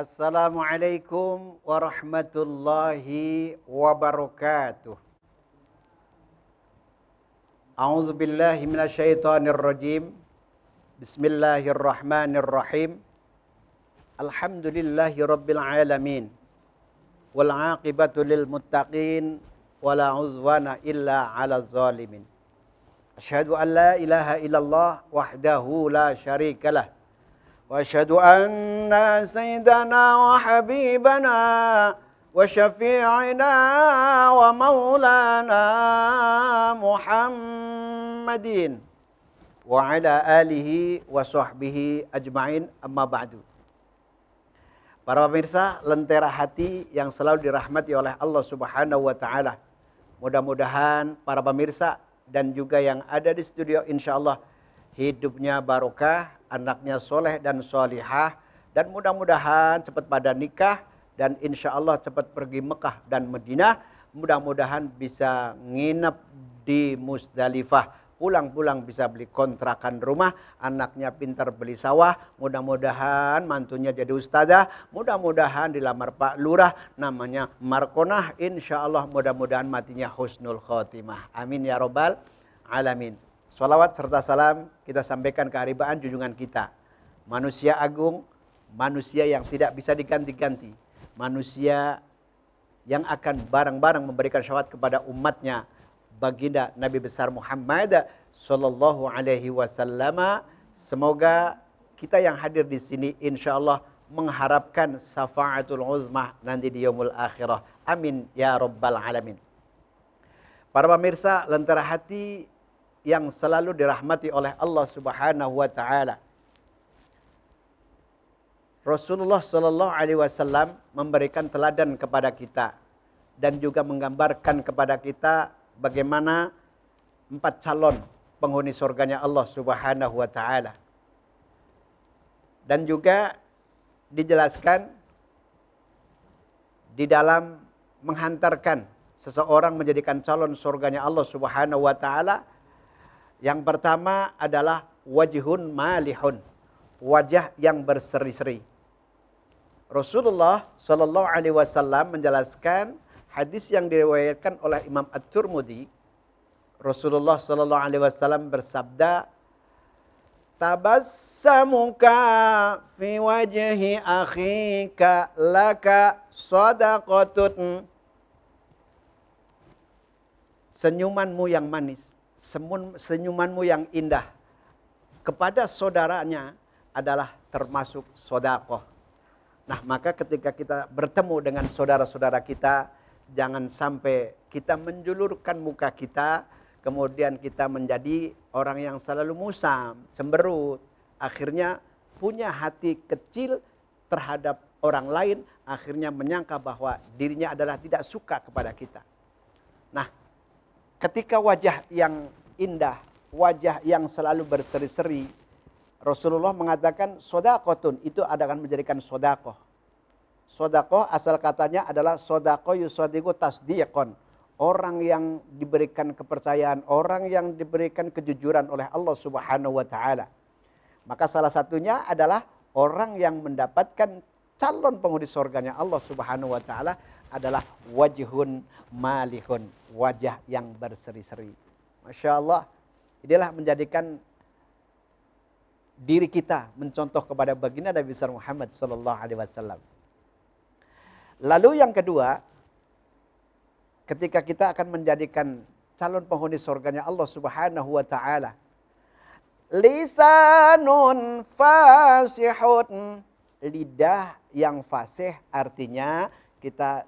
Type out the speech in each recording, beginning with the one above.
Assalamualaikum warahmatullahi wabarakatuh. A'udzu billahi minasyaitonir rajim. Bismillahirrahmanirrahim. Alhamdulillahi rabbil alamin. Wal 'aqibatu lil muttaqin wala 'udwana illa 'alal zalimin. Asyhadu an la ilaha illallah wahdahu la syarikalah. Wa asyhadu anna sayyidana wa habibana wa syafi'ina wa maulana Muhammadin wa ala alihi wa sahbihi ajma'in, amma ba'du. Para pemirsa Lentera Hati yang selalu dirahmati oleh Allah Subhanahu wa taala. Mudah-mudahan para pemirsa dan juga yang ada di studio insyaallah hidupnya barokah, anaknya soleh dan solihah, dan mudah-mudahan cepat pada nikah dan insyaallah cepat pergi Mekah dan Madinah. Mudah-mudahan bisa nginep di Musdalifah, pulang-pulang bisa beli kontrakan rumah, anaknya pintar beli sawah, mudah-mudahan mantunya jadi ustazah, mudah-mudahan dilamar Pak Lurah namanya Markonah, insyaallah mudah-mudahan matinya husnul khotimah. Amin ya robbal alamin. Sholawat serta salam kita sampaikan keharibaan junjungan kita, manusia agung, manusia yang tidak bisa diganti-ganti, manusia yang akan bareng-bareng memberikan syafaat kepada umatnya, baginda Nabi besar Muhammad sallallahu alaihi wasallam. Semoga kita yang hadir di sini insyaallah mengharapkan syafaatul uzmah nanti di yaumul akhirah. Amin ya rabbal alamin. Para pemirsa Lentera Hati yang selalu dirahmati oleh Allah Subhanahu wa taala. Rasulullah sallallahu alaihi wasallam memberikan teladan kepada kita dan juga menggambarkan kepada kita bagaimana 4 calon penghuni surganya Allah Subhanahu wa taala. Dan juga dijelaskan di dalam menghantarkan seseorang menjadikan calon surganya Allah Subhanahu wa taala. Yang pertama adalah wajhun malihun, wajah yang berseri-seri. Rasulullah sallallahu alaihi wasallam menjelaskan hadis yang diriwayatkan oleh Imam At-Tirmidzi. Rasulullah sallallahu alaihi wasallam bersabda, "Tabassamuka fi wajhi akhika laka shadaqatun." Senyumanmu yang manis, senyumanmu yang indah kepada saudaranya adalah termasuk sedekah. Nah, maka ketika kita bertemu dengan saudara-saudara kita, jangan sampai kita menjulurkan muka kita, kemudian kita menjadi orang yang selalu musam, cemberut, akhirnya punya hati kecil terhadap orang lain, akhirnya menyangka bahwa dirinya adalah tidak suka kepada kita. Nah, ketika wajah yang indah, wajah yang selalu berseri-seri, Rasulullah mengatakan sodaqotun, itu akan menjadikan sodakoh. Sodakoh asal katanya adalah sodakoh yusodiku tasdiqon. Orang yang diberikan kepercayaan, orang yang diberikan kejujuran oleh Allah Subhanahu wa taala. Maka salah satunya adalah orang yang mendapatkan calon penghuni surganya Allah Subhanahu wa taala adalah wajhun malihun, wajah yang berseri-seri. Masya Allah, inilah menjadikan diri kita mencontoh kepada baginda Nabi besar Muhammad sallallahu alaihi wasallam. Lalu yang kedua, ketika kita akan menjadikan calon penghuni surganya Allah Subhanahu wa taala, lisanun fasihun, lidah yang fasih artinya kita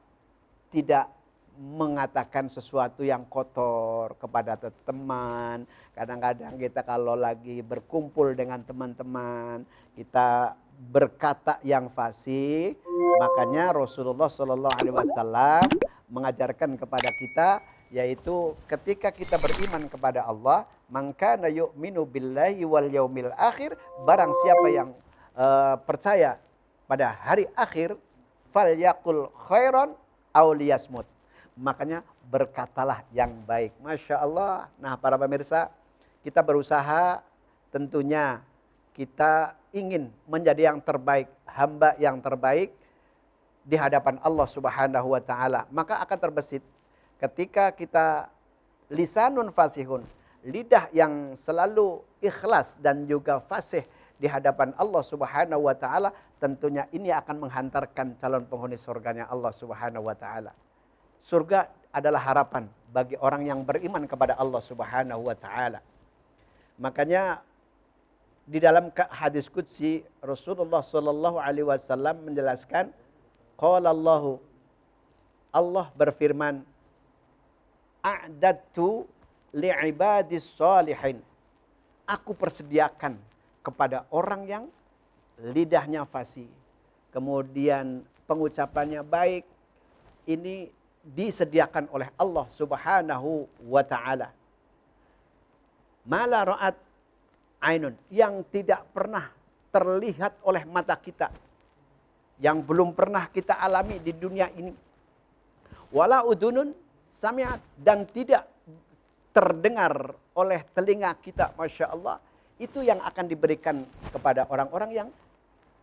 tidak mengatakan sesuatu yang kotor kepada teman. Kadang-kadang kita kalau lagi berkumpul dengan teman-teman, kita berkata yang fasih. Makanya Rasulullah Shallallahu Alaihi Wasallam mengajarkan kepada kita, yaitu ketika kita beriman kepada Allah, mangkana yu'minu billahi wal yaumil akhir, barang siapa yang percaya pada hari akhir, falyaqul khairan aw liyasmut, makanya berkatalah yang baik. Masya Allah. Nah, para pemirsa, kita berusaha tentunya kita ingin menjadi yang terbaik, hamba yang terbaik, di hadapan Allah Subhanahu wa taala, maka akan terbesit ketika kita lisanun fasihun, lidah yang selalu ikhlas dan juga fasih di hadapan Allah Subhanahu wa taala, tentunya ini akan menghantarkan calon penghuni surganya Allah Subhanahu wa taala. Surga adalah harapan bagi orang yang beriman kepada Allah Subhanahu wa taala. Makanya di dalam hadis qudsi Rasulullah sallallahu alaihi wasallam menjelaskan, qala Allah berfirman, a'dadtu li'ibadis shalihin. Aku persediakan kepada orang yang lidahnya fasih, kemudian pengucapannya baik, ini disediakan oleh Allah Subhanahu wa taala. Mala ra'at ainun, yang tidak pernah terlihat oleh mata kita, yang belum pernah kita alami di dunia ini. Wala udunun sami'at, dan tidak terdengar oleh telinga kita, Masya Allah. Itu yang akan diberikan kepada orang-orang yang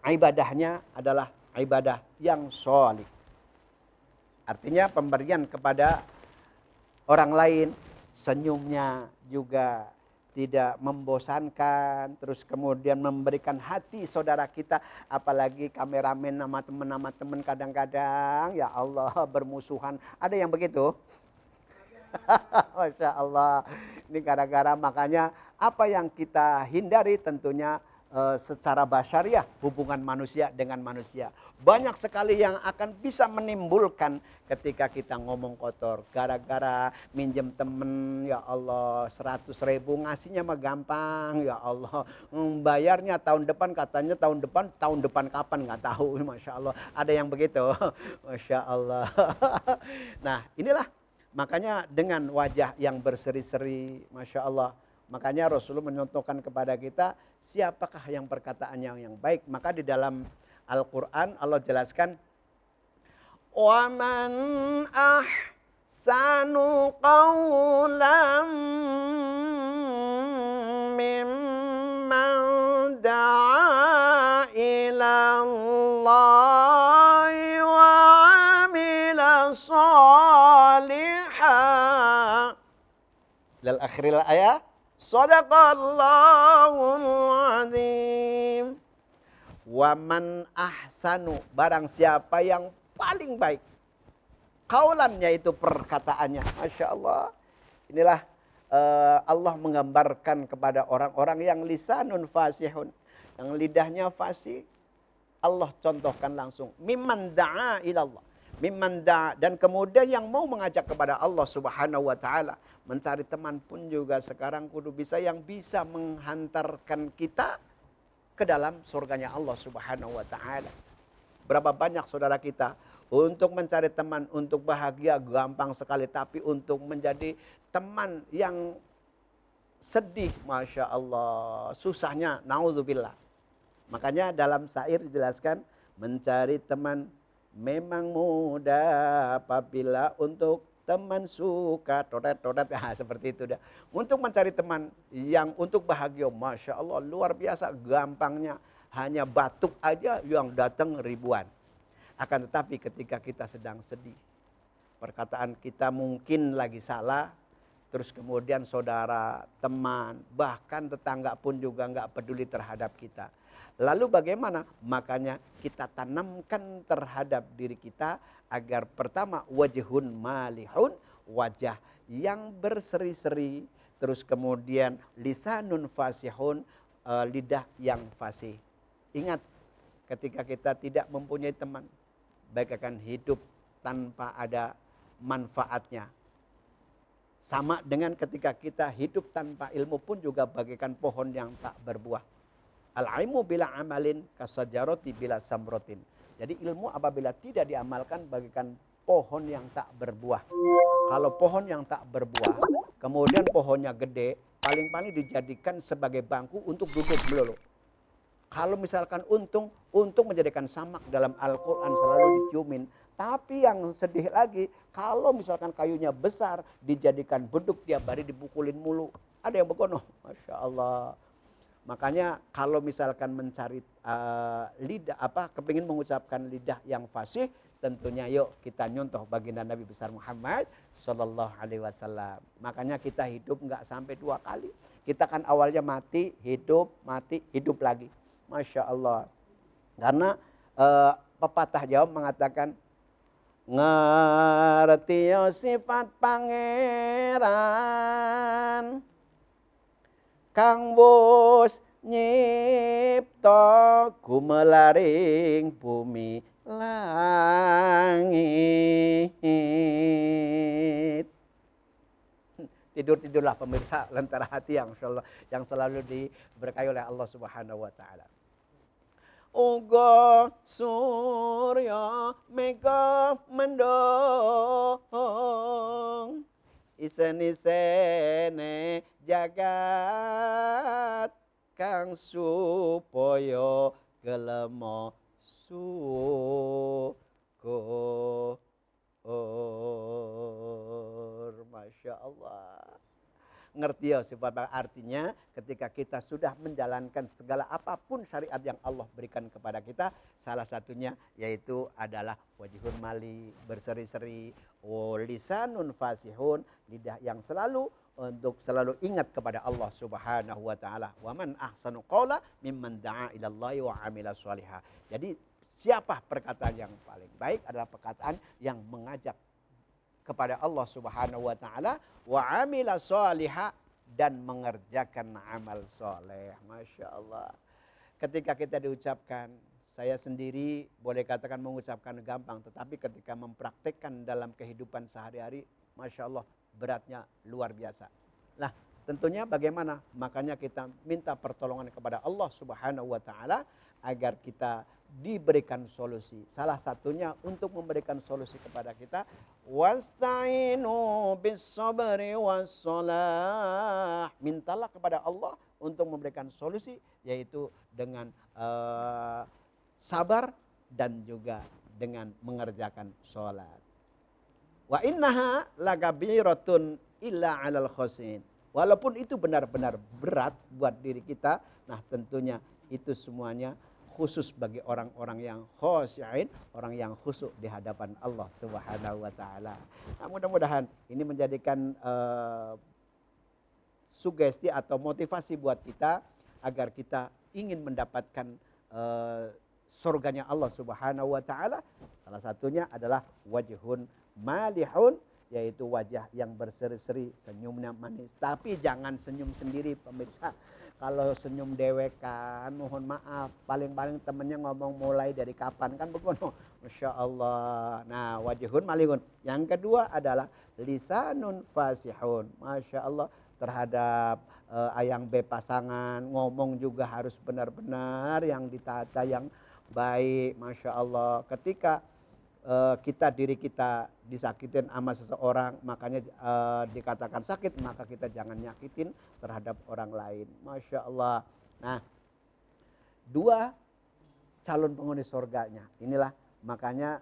ibadahnya adalah ibadah yang sholih. Artinya pemberian kepada orang lain, senyumnya juga tidak membosankan, terus kemudian memberikan hati saudara kita, apalagi kameramen nama teman kadang-kadang ya Allah bermusuhan. Ada yang begitu? Masya Allah. Ini gara-gara makanya apa yang kita hindari tentunya secara basyariah, hubungan manusia dengan manusia. Banyak sekali yang akan bisa menimbulkan ketika kita ngomong kotor. Gara-gara minjem temen, ya Allah 100.000 ngasihnya mah gampang, ya Allah. Bayarnya tahun depan, katanya tahun depan kapan nggak tahu. Masya Allah. Ada yang begitu. Masya Allah. Nah inilah. Makanya dengan wajah yang berseri-seri, Masya Allah. Makanya Rasulullah menyontohkan kepada kita, siapakah yang perkataannya yang baik. Maka di dalam Al-Quran Allah jelaskan, وَمَنْ أَحْسَنُ قَوْلًا مِّمَّنْ دَعَا إِلَى اللَّهِ وَعَمِلَ صَالِحًا lil akhiril ayat. Shadaqallahul azim. Wa man ahsanu, barang siapa yang paling baik. Qaulannya itu perkataannya. Masya Allah. Inilah Allah menggambarkan kepada orang-orang yang lisanun fasihun, yang lidahnya fasih. Allah contohkan langsung. Mimman da'a ilallah. Mimman da'a, dan kemudian yang mau mengajak kepada Allah Subhanahu wa taala. Mencari teman pun juga sekarang kudu bisa, yang bisa menghantarkan kita ke dalam surganya Allah Subhanahu wa taala. Berapa banyak saudara kita untuk mencari teman untuk bahagia gampang sekali, tapi untuk menjadi teman yang sedih, Masya Allah, susahnya, naudzubillah. Makanya dalam syair dijelaskan, mencari teman memang mudah apabila untuk teman suka todet-todet, seperti itu dah. Untuk mencari teman yang untuk bahagia, Masya Allah, luar biasa gampangnya. Hanya batuk aja yang datang ribuan. Akan tetapi ketika kita sedang sedih, perkataan kita mungkin lagi salah, terus kemudian saudara, teman, bahkan tetangga pun juga nggak peduli terhadap kita. Lalu bagaimana? Makanya kita tanamkan terhadap diri kita agar pertama wajhun malihun, wajah yang berseri-seri, terus kemudian lisanun fasihun, lidah yang fasih. Ingat, ketika kita tidak mempunyai teman, baik akan hidup tanpa ada manfaatnya. Sama dengan ketika kita hidup tanpa ilmu pun juga bagaikan pohon yang tak berbuah. Al-ilmu bila amalin kasajaroti bila samrotin. Jadi ilmu apabila tidak diamalkan bagaikan pohon yang tak berbuah. Kalau pohon yang tak berbuah, kemudian pohonnya gede, paling-paling dijadikan sebagai bangku untuk duduk melulu. Kalau misalkan untung menjadikan samak dalam Al-Quran selalu diciumin. Tapi yang sedih lagi, kalau misalkan kayunya besar, dijadikan beduk tiap hari dipukulin mulu. Ada yang begono, Masya Allah. Makanya kalau misalkan mencari lidah, kepingin mengucapkan lidah yang fasih, tentunya yuk kita nyontoh baginda Nabi besar Muhammad Sallallahu Alaihi Wasallam. Makanya kita hidup nggak sampai 2 kali. Kita kan awalnya mati, hidup lagi. Masya Allah. Karena pepatah Jawa mengatakan ngerti sifat pangeran kang wus nyipta gumelaring bumi langit. Tidur-tidurlah pemirsa Lentera Hati yang selalu diberkahi oleh Allah Subhanahu wa taala. Uga surya mega mendung isen-isene jagat kang supaya gelemo syukur. Masya Allah. Ngerti ya sebab artinya ketika kita sudah menjalankan segala apapun syariat yang Allah berikan kepada kita, salah satunya yaitu adalah wajihun mali, berseri-seri, lisanun fasihun, lidah yang selalu ingat kepada Allah Subhanahu wa taala. Wa man ahsanu qawla mimman da'a ila Allah wa 'amila shalihah. Jadi siapa perkataan yang paling baik adalah perkataan yang mengajak kepada Allah Subhanahu wa taala wa 'amila shalihah dan mengerjakan amal soleh. Masya Allah. Ketika kita diucapkan, saya sendiri boleh katakan mengucapkan gampang, tetapi ketika mempraktekkan dalam kehidupan sehari-hari, Masya Allah beratnya luar biasa. Nah, tentunya bagaimana? Makanya kita minta pertolongan kepada Allah Subhanahu wa taala agar kita diberikan solusi. Salah satunya untuk memberikan solusi kepada kita, wasta'inu bis-sabri was-shalah. Mintalah kepada Allah untuk memberikan solusi, yaitu dengan sabar dan juga dengan mengerjakan sholat. Wa innaha lagabiratun illa 'alal khosin. Walaupun itu benar-benar berat buat diri kita, nah tentunya itu semuanya khusus bagi orang-orang yang khosyain, orang yang khusyuk di hadapan Allah Subhanahu wa taala. Nah, mudah-mudahan ini menjadikan sugesti atau motivasi buat kita agar kita ingin mendapatkan surganya Allah Subhanahu wa taala. Salah satunya adalah wajhun malihun, yaitu wajah yang berseri-seri, senyumnya manis. Tapi jangan senyum sendiri pemirsa. Kalau senyum dewekan, mohon maaf, paling-paling temennya ngomong mulai dari kapan, kan begitu. Masya Allah. Nah, wajhun malihun. Yang kedua adalah lisanun fasihun. Masya Allah, terhadap ayang be pasangan, ngomong juga harus benar-benar yang ditata, yang baik. Masya Allah. Ketika diri kita disakitin sama seseorang, makanya dikatakan sakit, maka kita jangan nyakitin terhadap orang lain. Masya Allah. Nah, 2 calon penghuni surganya inilah, makanya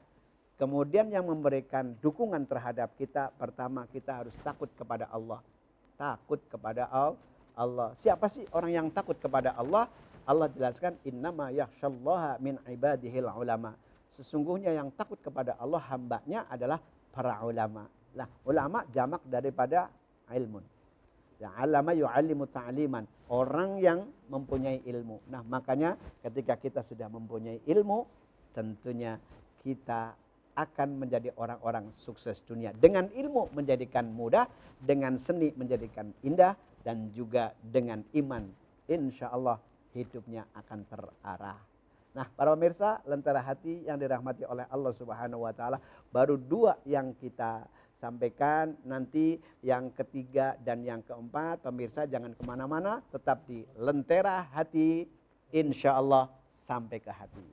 kemudian yang memberikan dukungan terhadap kita, pertama kita harus takut kepada Allah. Takut kepada Allah. Siapa sih orang yang takut kepada Allah? Allah jelaskan, innama yakhsyallaha min ibadihil ulama. Sesungguhnya yang takut kepada Allah hambanya adalah para ulama. Nah, ulama jamak daripada ilmun. Yang alama yu'allimu ta'liman. Orang yang mempunyai ilmu. Nah, makanya ketika kita sudah mempunyai ilmu, tentunya kita akan menjadi orang-orang sukses dunia. Dengan ilmu menjadikan mudah, dengan seni menjadikan indah, dan juga dengan iman. Insya Allah hidupnya akan terarah. Nah, para pemirsa Lentera Hati yang dirahmati oleh Allah Subhanahu wa taala, baru 2 yang kita sampaikan. Nanti yang ketiga dan yang keempat, pemirsa jangan kemana-mana, tetap di Lentera Hati, insya Allah sampai ke hati.